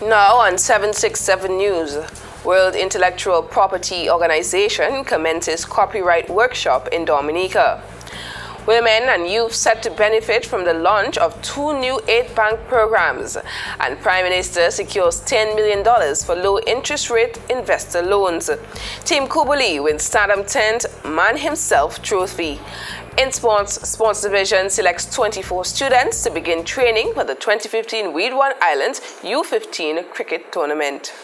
Now on 767 News, World Intellectual Property Organization commences copyright workshop in Dominica. Women and youth set to benefit from the launch of 2 new aid bank programs, and Prime Minister secures $10 million for low interest rate investor loans. Team Kubuli wins Stardom 10th Man Himself Trophy. In sports division selects 24 students to begin training for the 2015 Weedwan Islands U15 cricket tournament.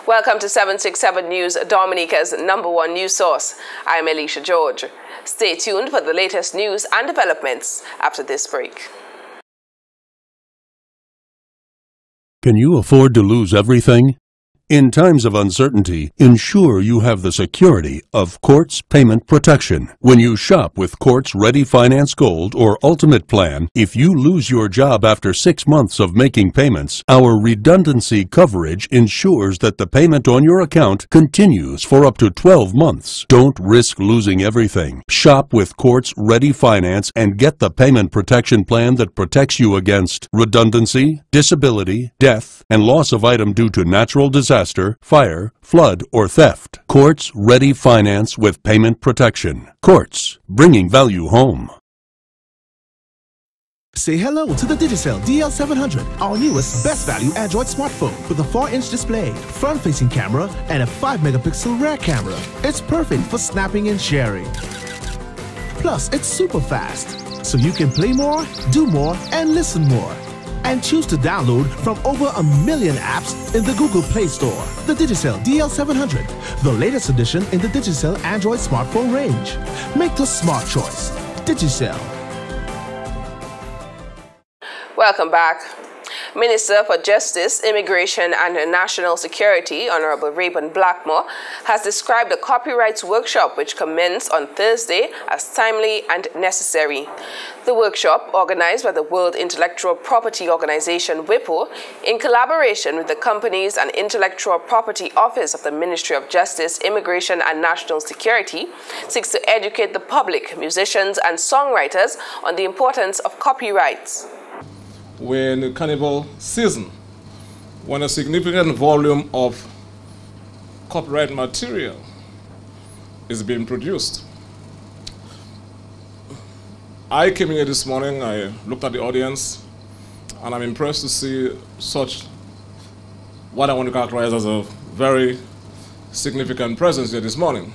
Welcome to 767 News, Dominica's #1 news source. I'm Alicia George. Stay tuned for the latest news and developments after this break. Can you afford to lose everything? In times of uncertainty, ensure you have the security of Quartz Payment Protection. When you shop with Quartz Ready Finance Gold or Ultimate Plan, if you lose your job after 6 months of making payments, our redundancy coverage ensures that the payment on your account continues for up to 12 months. Don't risk losing everything. Shop with Quartz Ready Finance and get the payment protection plan that protects you against redundancy, disability, death, and loss of item due to natural disaster, fire, flood, or theft. Quartz Ready Finance with payment protection. Quartz, bringing value home. Say hello to the Digicel DL700, our newest best value Android smartphone with a 4-inch display, front-facing camera, and a 5-megapixel rear camera. It's perfect for snapping and sharing. Plus, it's super fast, so you can play more, do more, and listen more. And choose to download from over 1 million apps in the Google Play Store. The Digicel DL700, the latest addition in the Digicel Android smartphone range. Make the smart choice. Digicel. Welcome back. Minister for Justice, Immigration and National Security, Honorable Rayburn Blackmore, has described the copyrights workshop which commenced on Thursday as timely and necessary. The workshop, organized by the World Intellectual Property Organization, WIPO, in collaboration with the Companies and Intellectual Property Office of the Ministry of Justice, Immigration and National Security, seeks to educate the public, musicians and songwriters on the importance of copyrights. We're in the carnival season, when a significant volume of copyright material is being produced. I came here this morning, I looked at the audience, and I'm impressed to see such what I want to characterize as a very significant presence here this morning.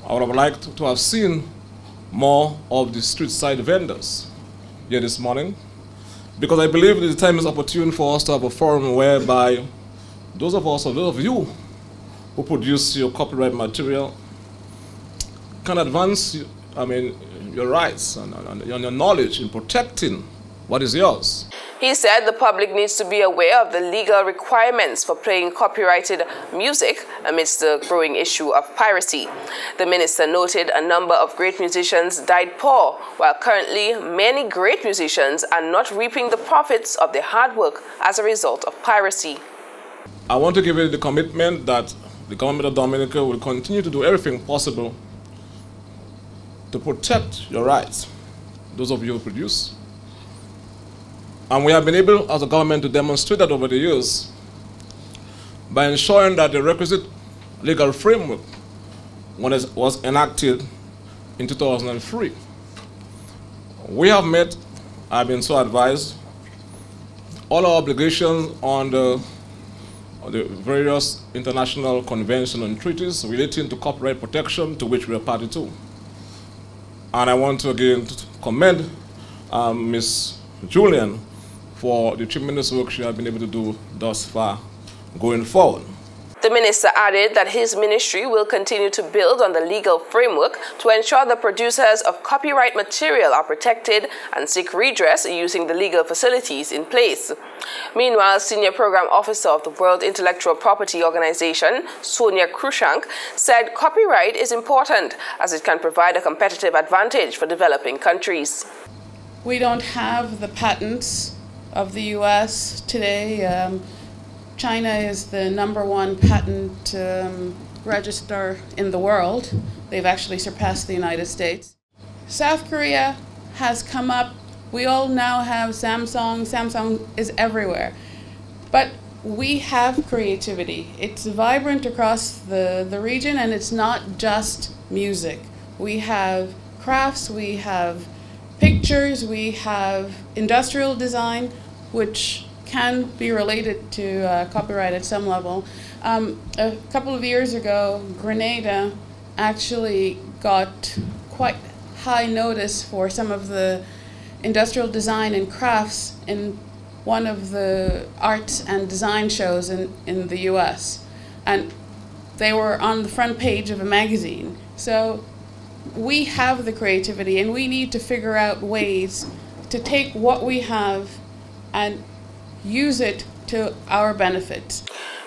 I would have liked to have seen more of the street side vendors here this morning, because I believe that the time is opportune for us to have a forum whereby those of us, or those of you who produce your copyright material, can advance your rights and your knowledge in protecting what is yours. He said the public needs to be aware of the legal requirements for playing copyrighted music amidst the growing issue of piracy. The minister noted a number of great musicians died poor, while currently many great musicians are not reaping the profits of their hard work as a result of piracy. I want to give you the commitment that the government of Dominica will continue to do everything possible to protect your rights, those of you who produce. And we have been able, as a government, to demonstrate that over the years by ensuring that the requisite legal framework was enacted in 2003. We have met, I've been so advised, all our obligations on the various international conventions and treaties relating to copyright protection to which we are party to. And I want to again commend Ms. Julian for the tremendous work she has been able to do thus far going forward. The minister added that his ministry will continue to build on the legal framework to ensure the producers of copyright material are protected and seek redress using the legal facilities in place. Meanwhile, Senior Program Officer of the World Intellectual Property Organization, Sonia Krushank, said copyright is important as it can provide a competitive advantage for developing countries. We don't have the patents of the US today. China is the #1 patent register in the world. They've actually surpassed the United States. South Korea has come up. We all now have Samsung. Samsung is everywhere. But we have creativity. It's vibrant across the region, and it's not just music. We have crafts, we have pictures, we have industrial design, which can be related to copyright at some level. A couple of years ago, Grenada actually got quite high notice for some of the industrial design and crafts in one of the arts and design shows in the US. And they were on the front page of a magazine. So we have the creativity, and we need to figure out ways to take what we have and use it to our benefit.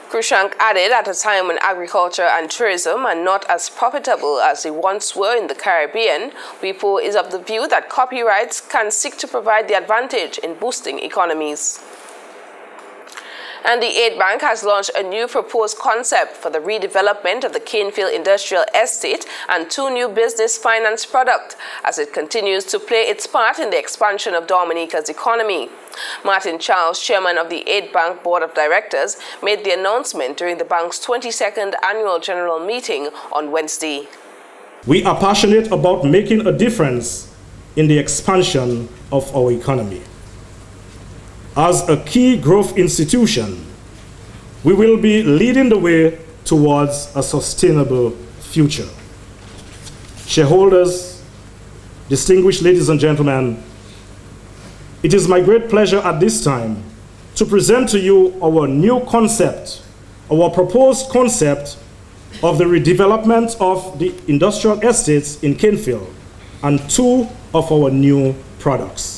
Cruikshank added, at a time when agriculture and tourism are not as profitable as they once were in the Caribbean, WIPO is of the view that copyrights can seek to provide the advantage in boosting economies. And the Aid Bank has launched a new proposed concept for the redevelopment of the Canefield Industrial Estate and 2 new business finance products as it continues to play its part in the expansion of Dominica's economy. Martin Charles, chairman of the Aid Bank Board of Directors, made the announcement during the bank's 22nd annual general meeting on Wednesday. We are passionate about making a difference in the expansion of our economy. As a key growth institution, we will be leading the way towards a sustainable future. Shareholders, distinguished ladies and gentlemen, it is my great pleasure at this time to present to you our new concept, our proposed concept of the redevelopment of the industrial estates in Canefield and 2 of our new products.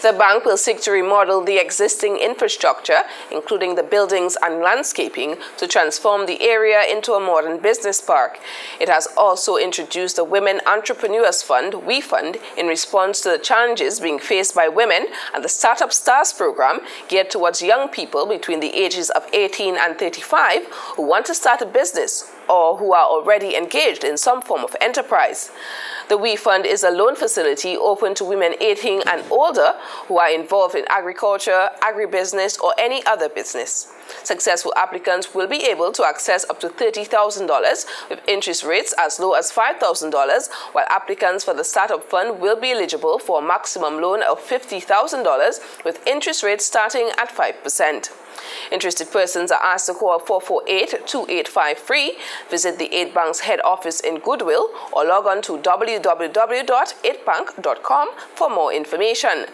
The bank will seek to remodel the existing infrastructure, including the buildings and landscaping, to transform the area into a modern business park. It has also introduced the Women Entrepreneurs Fund, WeFund, in response to the challenges being faced by women, and the Startup Stars program, geared towards young people between the ages of 18 and 35 who want to start a business or who are already engaged in some form of enterprise. The WeFund is a loan facility open to women 18 and older who are involved in agriculture, agribusiness, or any other business. Successful applicants will be able to access up to $30,000 with interest rates as low as $5,000, while applicants for the Startup Fund will be eligible for a maximum loan of $50,000 with interest rates starting at 5%. Interested persons are asked to call 448-2853, visit the Aid Bank's head office in Goodwill, or log on to www.aidbank.com for more information.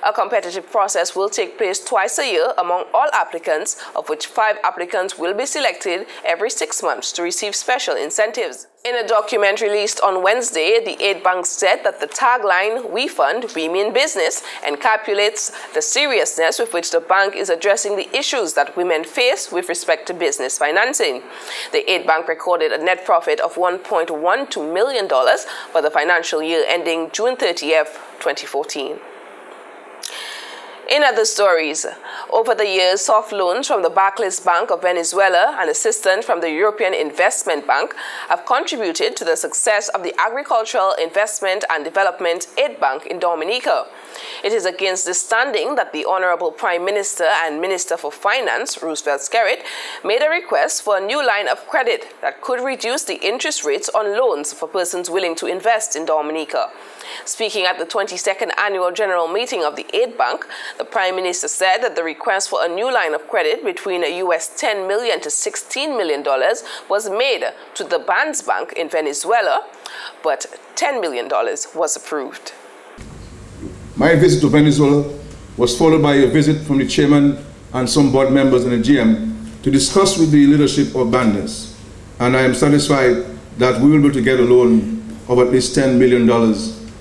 A competitive process will take place twice a year among all applicants, of which 5 applicants will be selected every 6 months to receive special incentives. In a document released on Wednesday, the Aid Bank said that the tagline, WeFund, We Mean Business, encapsulates the seriousness with which the bank is addressing the issues that women face with respect to business financing. The Aid Bank recorded a net profit of $1.12 million for the financial year ending June 30th, 2014. In other stories, over the years, soft loans from the Barclays Bank of Venezuela and assistance from the European Investment Bank have contributed to the success of the Agricultural Investment and Development Aid Bank in Dominica. It is against this standing that the Honorable Prime Minister and Minister for Finance, Roosevelt Skerrit, made a request for a new line of credit that could reduce the interest rates on loans for persons willing to invest in Dominica. Speaking at the 22nd Annual General Meeting of the Aid Bank, the Prime Minister said that the request for a new line of credit between US $10 million to $16 million was made to the Bands Bank in Venezuela, but $10 million was approved. My visit to Venezuela was followed by a visit from the chairman and some board members in the GM to discuss with the leadership of Bandas, and I am satisfied that we will be able to get a loan of at least $10 million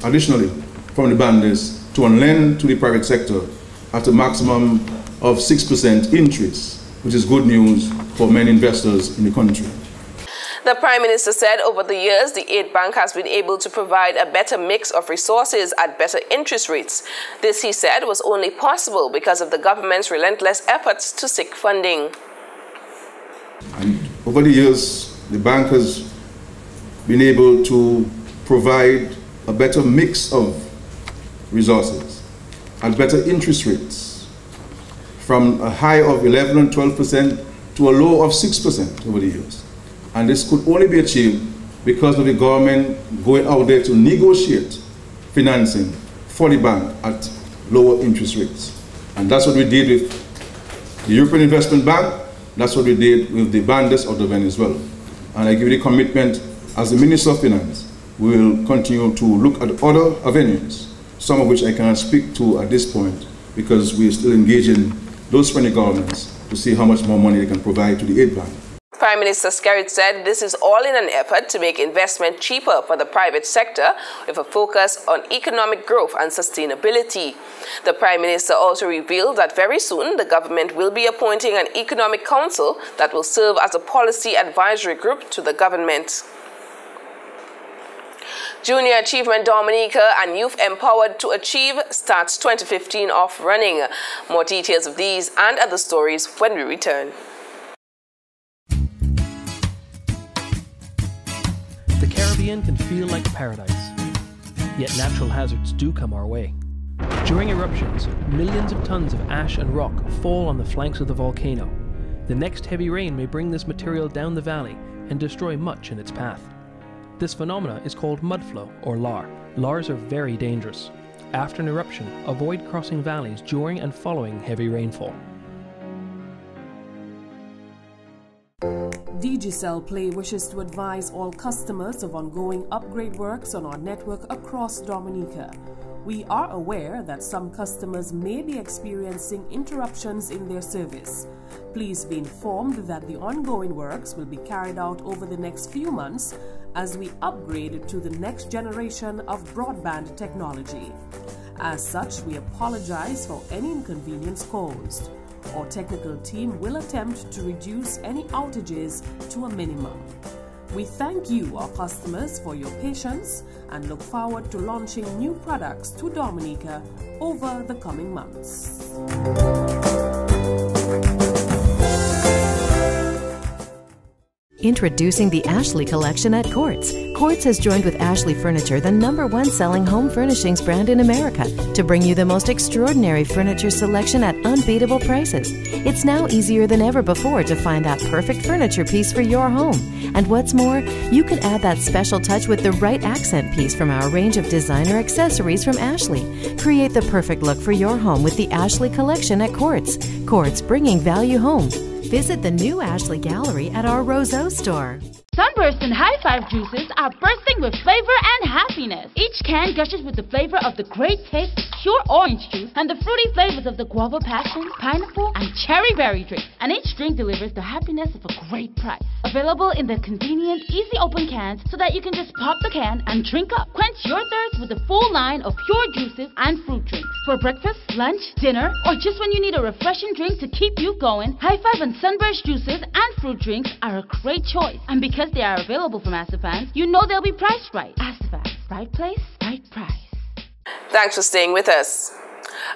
additionally from the Bandas to lend to the private sector at a maximum of 6% interest, which is good news for many investors in the country. The Prime Minister said over the years, the Aid Bank has been able to provide a better mix of resources at better interest rates. This, he said, was only possible because of the government's relentless efforts to seek funding. And over the years, the bank has been able to provide a better mix of resources at better interest rates, from a high of 11 and 12% to a low of 6% over the years. And this could only be achieved because of the government going out there to negotiate financing for the bank at lower interest rates. And that's what we did with the European Investment Bank. That's what we did with the Bandes of Venezuela. And I give you the commitment as the Minister of Finance, we will continue to look at other avenues, some of which I cannot speak to at this point because we are still engaging those friendly governments to see how much more money they can provide to the Aid Bank. Prime Minister Skerrit said this is all in an effort to make investment cheaper for the private sector with a focus on economic growth and sustainability. The Prime Minister also revealed that very soon the government will be appointing an economic council that will serve as a policy advisory group to the government. Junior Achievement Dominica and Youth Empowered to Achieve starts 2015 off running. More details of these and other stories when we return. The Caribbean can feel like paradise, yet natural hazards do come our way. During eruptions, millions of tons of ash and rock fall on the flanks of the volcano. The next heavy rain may bring this material down the valley and destroy much in its path. This phenomena is called mudflow or LAR. LARs are very dangerous. After an eruption, avoid crossing valleys during and following heavy rainfall. Digicel Play wishes to advise all customers of ongoing upgrade works on our network across Dominica. We are aware that some customers may be experiencing interruptions in their service. Please be informed that the ongoing works will be carried out over the next few months as we upgrade to the next generation of broadband technology. As such, we apologize for any inconvenience caused. Our technical team will attempt to reduce any outages to a minimum. We thank you, our customers, for your patience and look forward to launching new products to Dominica over the coming months. Introducing the Ashley Collection at Quartz. Quartz has joined with Ashley Furniture, the #1 selling home furnishings brand in America, to bring you the most extraordinary furniture selection at unbeatable prices. It's now easier than ever before to find that perfect furniture piece for your home. And what's more, you can add that special touch with the right accent piece from our range of designer accessories from Ashley. Create the perfect look for your home with the Ashley Collection at Quartz. Quartz, bringing value home. Visit the new Ashley Gallery at our Roseau store. Sunburst and High Five juices are bursting with flavor and happiness. Each can gushes with the flavor of the great taste of pure orange juice and the fruity flavors of the guava passion, pineapple, and cherry berry drink. And each drink delivers the happiness of a great price. Available in the convenient, easy open cans so that you can just pop the can and drink up. Quench your thirst with a full line of pure juices and fruit drinks. For breakfast, lunch, dinner, or just when you need a refreshing drink to keep you going, High Five and Sunburst juices and fruit drinks are a great choice. And because they are available from Asafans, you know they'll be priced right. Asafans, right place, right price. Thanks for staying with us.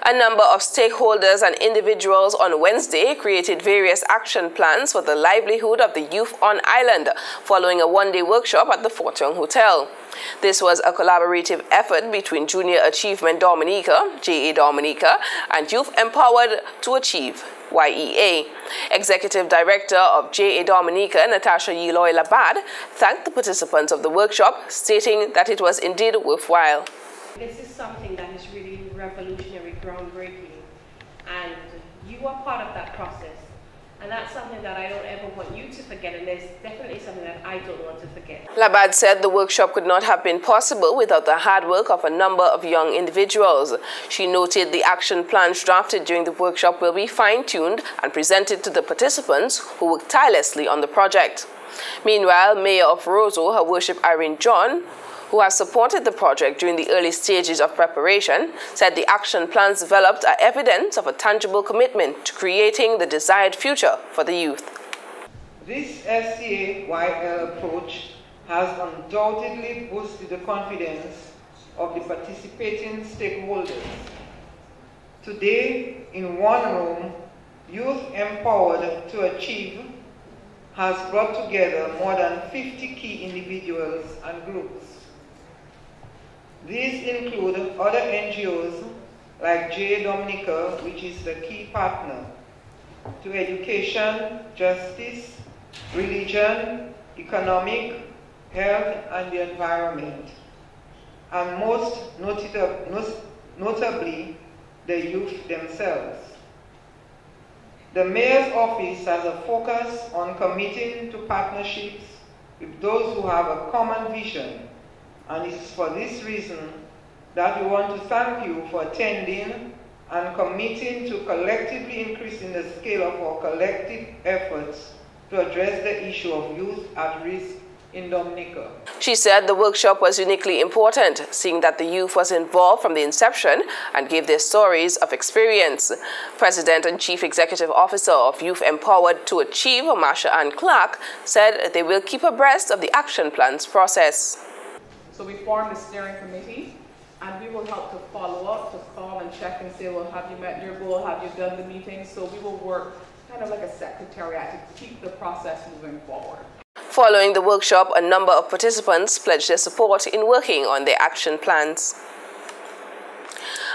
A number of stakeholders and individuals on Wednesday created various action plans for the livelihood of the youth on island following a one-day workshop at the Fort Young Hotel. This was a collaborative effort between Junior Achievement Dominica, JA Dominica, and Youth Empowered to Achieve, YEA. Executive Director of JA Dominica, Natasha Yeloy Labad, thanked the participants of the workshop, stating that it was indeed worthwhile. This is something that is really revolutionary, groundbreaking, and you are part of that process. And that's something that I don't ever want you to forget, and there's definitely something that I don't want to forget. Labad said the workshop could not have been possible without the hard work of a number of young individuals. She noted the action plans drafted during the workshop will be fine-tuned and presented to the participants who worked tirelessly on the project. Meanwhile, Mayor of Roseau, Her Worship Irene John, who has supported the project during the early stages of preparation, said the action plans developed are evidence of a tangible commitment to creating the desired future for the youth. This SCAYL approach has undoubtedly boosted the confidence of the participating stakeholders. Today, in one room, Youth Empowered to Achieve has brought together more than 50 key individuals and groups. These include other NGOs like J. Dominica, which is the key partner, to education, justice, religion, economic, health, and the environment, and most notably, the youth themselves. The Mayor's Office has a focus on committing to partnerships with those who have a common vision, and it is for this reason that we want to thank you for attending and committing to collectively increasing the scale of our collective efforts to address the issue of youth at risk in Dominica. She said the workshop was uniquely important, seeing that the youth was involved from the inception and gave their stories of experience. President and Chief Executive Officer of Youth Empowered to Achieve, Marsha Ann Clark, said they will keep abreast of the action plan's process. So we formed a steering committee, and we will help to follow up, to call and check and say, well, have you met your goal? Have you done the meetings? So we will work kind of like a secretariat to keep the process moving forward. Following the workshop, a number of participants pledged their support in working on their action plans.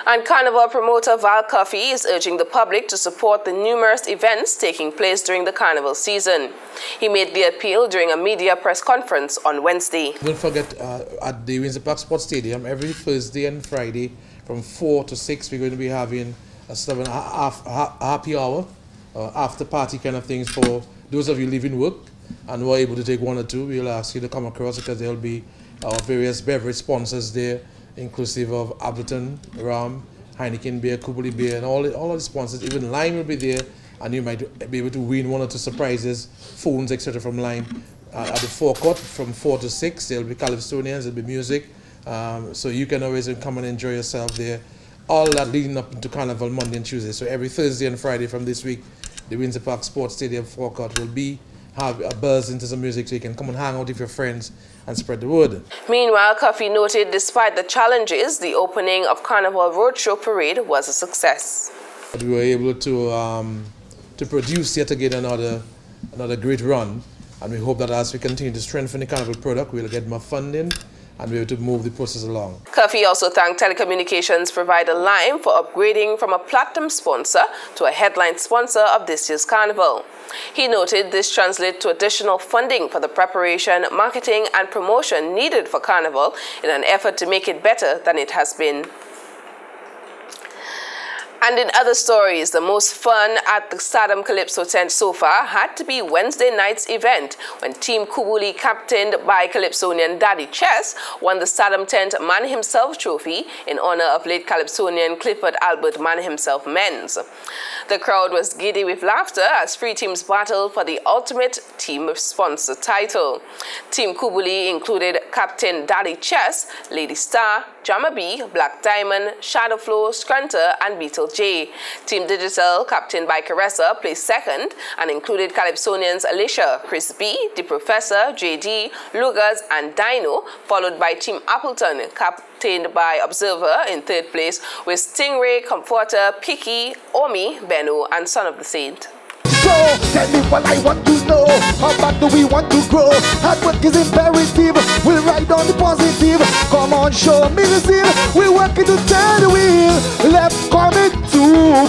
And Carnival promoter Val Coffey is urging the public to support the numerous events taking place during the Carnival season. He made the appeal during a media press conference on Wednesday. Don't forget, at the Windsor Park Sports Stadium, every Thursday and Friday from 4 to 6, we're going to be having a happy hour, after party kind of things for those of you leaving work and who are able to take one or two. We'll ask you to come across because there will be our various beverage sponsors there, inclusive of Appleton, Ram, Heineken Beer, Kubuli Beer, and all of the sponsors. Even Lime will be there, and you might be able to win one or two surprises, phones, etc. from Lime. At the forecourt from 4 to 6, there will be Calypsonians, there will be music, so you can always come and enjoy yourself there. All that leading up into Carnival Monday and Tuesday. So every Thursday and Friday from this week, the Windsor Park Sports Stadium forecourt will have a buzz into some music, so you can come and hang out with your friends and spread the word. Meanwhile, Coffey noted despite the challenges, the opening of Carnival Roadshow Parade was a success. We were able to produce yet again another great run, and we hope that as we continue to strengthen the Carnival product, we'll get more funding and be able to move the process along. Coffey also thanked telecommunications provider Lime for upgrading from a platinum sponsor to a headline sponsor of this year's Carnival. He noted this translates to additional funding for the preparation, marketing and promotion needed for Carnival in an effort to make it better than it has been. And in other stories, the most fun at the Stardom Calypso tent so far had to be Wednesday night's event when Team Kubuli, captained by Calypsonian Daddy Chess, won the Stardom Tent Man Himself Trophy in honor of late Calypsonian Clifford Albert Man Himself Men's. The crowd was giddy with laughter as three teams battled for the ultimate team sponsor title. Team Kubuli included Captain Daddy Chess, Lady Star, Jama B, Black Diamond, Shadowflow, Scrunter, and Beetle J. Team Digital, captained by Caressa, placed second and included Calypsonians Alicia, Chris B, The Professor, JD, Lugas, and Dino, followed by Team Appleton, captained by Observer in third place, with Stingray, Comforter, Picky, Omi, Benno, and Son of the Saint. So, tell me what I want to know. How bad do we want to grow? Hard work is imperative. We'll ride on the positive. Come on, show me the zeal. We're working to turn the wheel. Let's commit to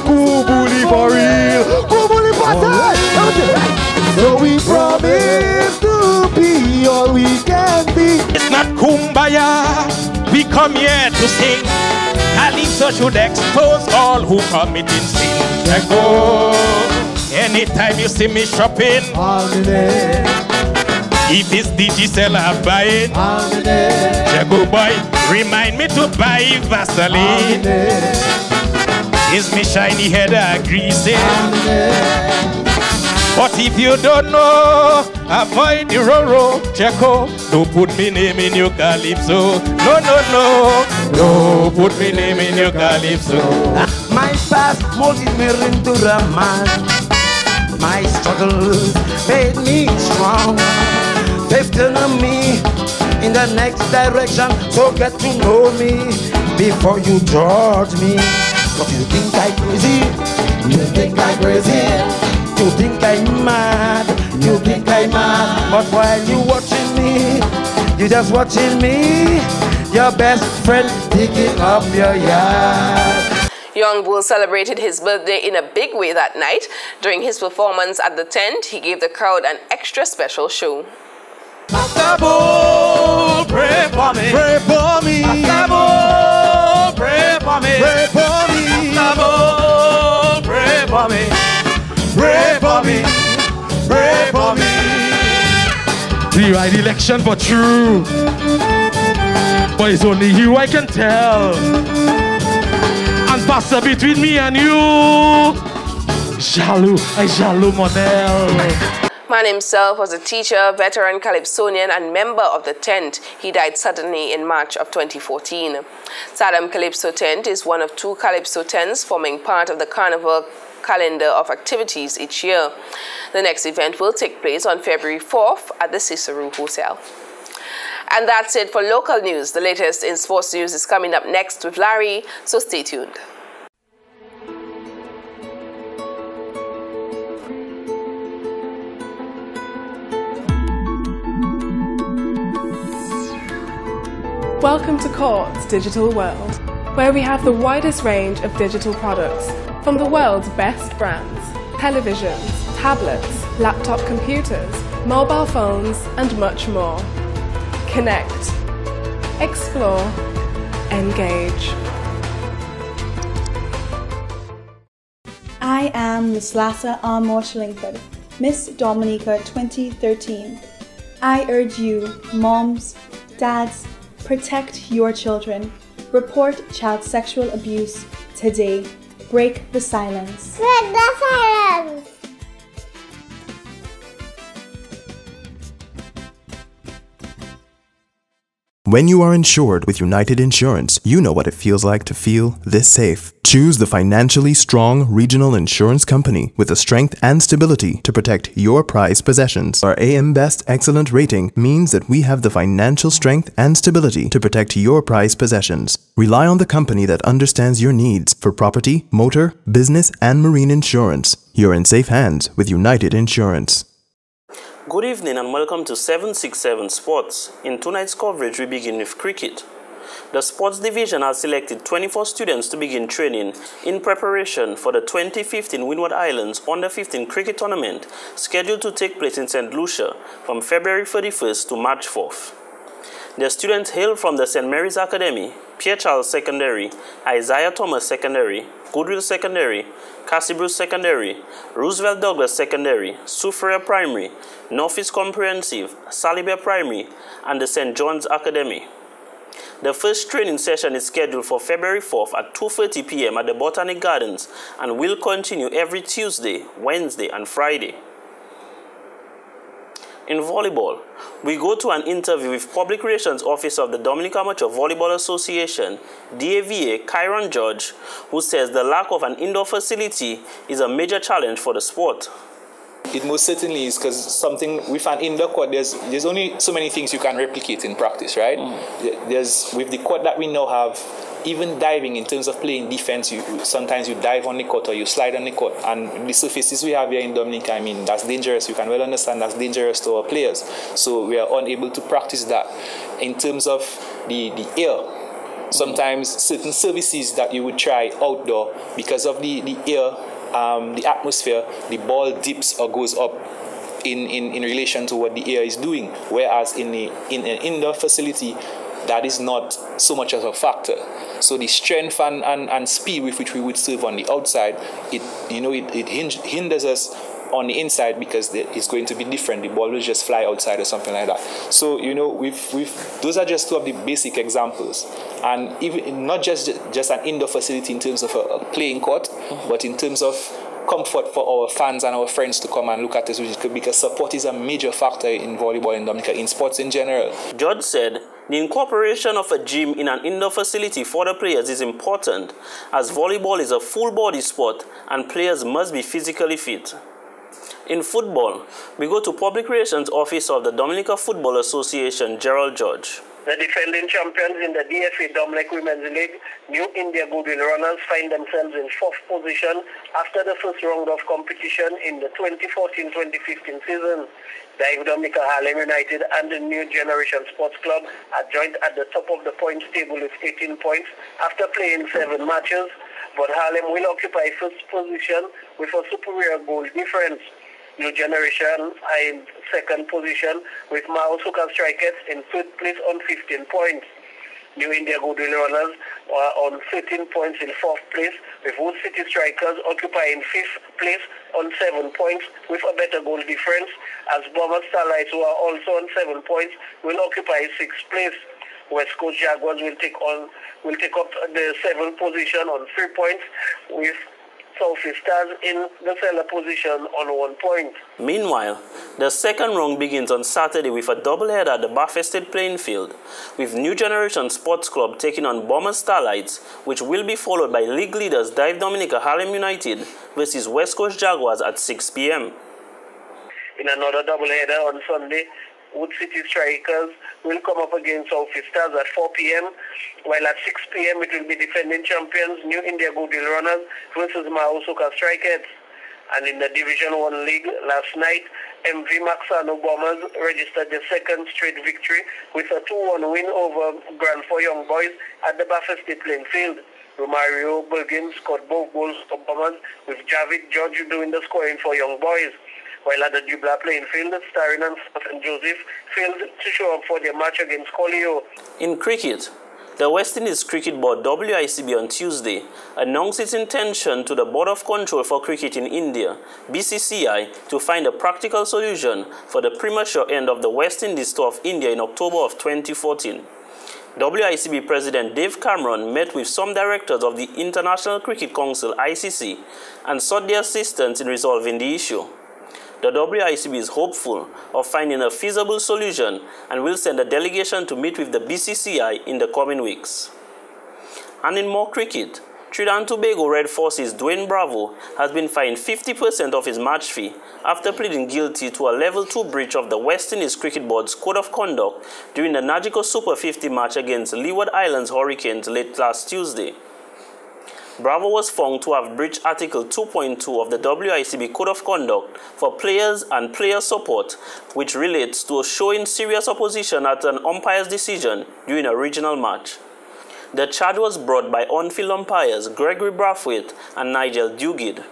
Kubuli for real. Kubuli for real. So we promise to be all we can be. It's not kumbaya. We come here to sing. Calypso should expose all who commit in sin. Anytime you see me shopping, if it's Digicel buying, Jago boy, remind me to buy Vaseline. Is me shiny head greasy? But if you don't know, avoid the Roro, Checo. Don't put me name in your Calypso. No, no, no. Don't put me name in your Calypso. My past molded me into a man. My struggle struggles made me strong. They've turned me in the next direction, so get to know me before you judge me. But you think I'm crazy, you think I'm crazy, you think I'm mad, you think I'm mad. But while you watching me, you just watching me, your best friend digging up your yard. Young Bull celebrated his birthday in a big way that night. During his performance at the tent, he gave the crowd an extra special show. Master Bull, pray for me, pray for me. Master Bull, pray for me, pray for me. Master Bull, pray for me, pray for me, pray for me. The right election for true, but it's only you I can tell. And pastor between me and you, jaloux model. Man himself was a teacher, veteran Calypsonian and member of the tent. He died suddenly in March of 2014. Saddam Calypso Tent is one of 2 Calypso tents forming part of the Carnival calendar of activities each year. The next event will take place on February 4th at the Cicero Hotel. And that's it for local news. The latest in sports news is coming up next with Larry, so stay tuned. Welcome to Courts Digital World, where we have the widest range of digital products from the world's best brands, televisions, tablets, laptop computers, mobile phones, and much more. Connect, explore, engage. I am Miss Lassa R. Shillingford, Miss Dominica 2013. I urge you, moms, dads, protect your children. Report child sexual abuse today. Break the silence. Break the silence! When you are insured with United Insurance, you know what it feels like to feel this safe. Choose the financially strong regional insurance company with the strength and stability to protect your prized possessions. Our AM Best Excellent rating means that we have the financial strength and stability to protect your prized possessions. Rely on the company that understands your needs for property, motor, business, and marine insurance. You're in safe hands with United Insurance. Good evening and welcome to 767 Sports. In tonight's coverage, we begin with cricket. The sports division has selected 24 students to begin training in preparation for the 2015 Windward Islands Under-15 cricket tournament scheduled to take place in St. Lucia from February 31st to March 4th. The students hail from the St. Mary's Academy, Pierre Charles Secondary, Isaiah Thomas Secondary, Goodwill Secondary, Cassie Bruce Secondary, Roosevelt Douglas Secondary, Soufriere Primary, Northeast Comprehensive, Salibert Primary, and the St. John's Academy. The first training session is scheduled for February 4th at 2:30 p.m. at the Botanic Gardens and will continue every Tuesday, Wednesday, and Friday. In volleyball, we go to an interview with Public Relations Officer of the Dominica Amateur Volleyball Association, DAVA, Kyron George, who says the lack of an indoor facility is a major challenge for the sport. It most certainly is, because something with an indoor court, there's only so many things you can replicate in practice, right? There's with the court that we now have, even diving in terms of playing defense, sometimes you dive on the court or you slide on the court, and the surfaces we have here in Dominica, I mean, that's dangerous. You can well understand that's dangerous to our players. So we are unable to practice that. In terms of the air, sometimes certain services that you would try outdoor, because of the air, the atmosphere, the ball dips or goes up in relation to what the air is doing. Whereas in an indoor facility, that is not so much as a factor. So the strength and speed with which we would serve on the outside, it hinders us on the inside, because it's going to be different. The ball will just fly outside or something like that. So, those are just two of the basic examples. And even not just an indoor facility in terms of a playing court, but in terms of comfort for our fans and our friends to come and look at us, because support is a major factor in volleyball in Dominica, in sports in general. George said the incorporation of a gym in an indoor facility for the players is important, as volleyball is a full-body sport and players must be physically fit. In football, we go to Public Relations Officer of the Dominica Football Association, Gerald George. The defending champions in the DFA Dominic Women's League, New India Goodwill Runners, find themselves in 4th position after the first round of competition in the 2014-2015 season. Dive Dominica Harlem United and the New Generation Sports Club are joined at the top of the points table with 18 points after playing 7 matches, but Harlem will occupy 1st position with a superior goal difference. New Generation are in 2nd position with Maosuka Strikers in 3rd place on 15 points. New India Goodwill Runners are on 13 points in 4th place, with Wood City Strikers occupying 5th place on 7 points with a better goal difference, as Bomber Starlights, who are also on 7 points, will occupy 6th place. West Coast Jaguars will take up the 7th position on 3 points, with Southeast Stars in the cellar position on 1 point. Meanwhile, the second round begins on Saturday with a doubleheader at the Bath Estate playing field, with New Generation Sports Club taking on Bomber Starlights, which will be followed by league leaders Dive Dominica Harlem United versus West Coast Jaguars at 6 p.m. In another doubleheader on Sunday, Wood City Strikers will come up against Southeast Stars at 4 p.m., while at 6 p.m. it will be defending champions New India Goodwill Runners versus Maosuka Strikers. And in the Division 1 League last night, MV Maxano Bombers registered their 2nd straight victory with a 2-1 win over Granford Young Boys at the Bath Estate playing field. Romario Bergin scored both goals for Bombers, with Javid George doing the scoring for Young Boys. While at the Dubla playing field, Starin and St. Joseph failed to show up for their match against Colio. In cricket, the West Indies Cricket Board WICB on Tuesday announced its intention to the Board of Control for Cricket in India, BCCI, to find a practical solution for the premature end of the West Indies tour of India in October of 2014. WICB President Dave Cameron met with some directors of the International Cricket Council (ICC) and sought their assistance in resolving the issue. The WICB is hopeful of finding a feasible solution and will send a delegation to meet with the BCCI in the coming weeks. And in more cricket, Trinidad and Tobago Red Forces Dwayne Bravo has been fined 50% of his match fee after pleading guilty to a Level 2 breach of the West Indies Cricket Board's Code of Conduct during the Nagico Super 50 match against Leeward Islands Hurricanes late last Tuesday. Bravo was found to have breached Article 2.2 of the WICB Code of Conduct for players and player support, which relates to showing serious opposition at an umpire's decision during a regional match. The charge was brought by on-field umpires Gregory Brathwaite and Nigel Dugid.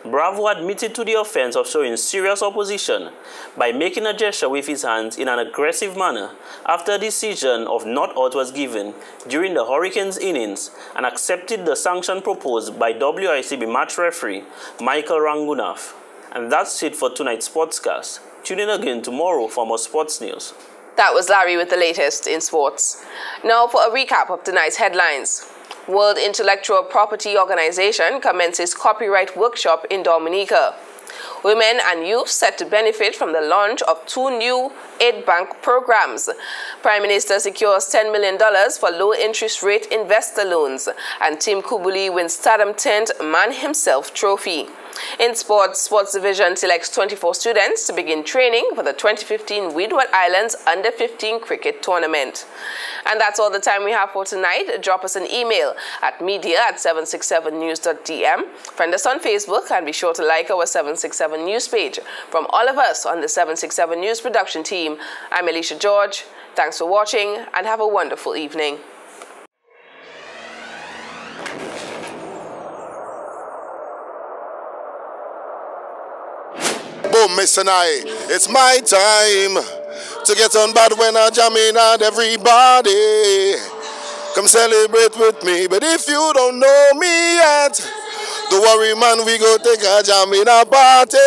Bravo admitted to the offense of showing serious opposition by making a gesture with his hands in an aggressive manner after a decision of not out was given during the Hurricanes innings, and accepted the sanction proposed by WICB match referee Michael Rangunath. And that's it for tonight's sportscast. Tune in again tomorrow for more sports news. That was Larry with the latest in sports. Now for a recap of tonight's headlines. World Intellectual Property Organization commences copyright workshop in Dominica. Women and youth set to benefit from the launch of 2 new aid bank programs. Prime Minister secures $10 million for low interest rate investor loans. And Tim Kubuli wins Stardom 10th Man Himself Trophy. In sports, Sports Division selects 24 students to begin training for the 2015 Windward Islands Under-15 Cricket Tournament. And that's all the time we have for tonight. Drop us an email at media@767news.dm. Friend us on Facebook and be sure to like our 767 News page. From all of us on the 767 News production team, I'm Alicia George. Thanks for watching and have a wonderful evening. Boom, Miss and it's my time to get on bad when I jam in at everybody. Come celebrate with me, but if you don't know me yet, don't worry, man, we go take a jam in a party.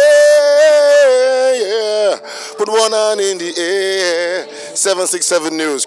Yeah, put one hand in the air. 767 News.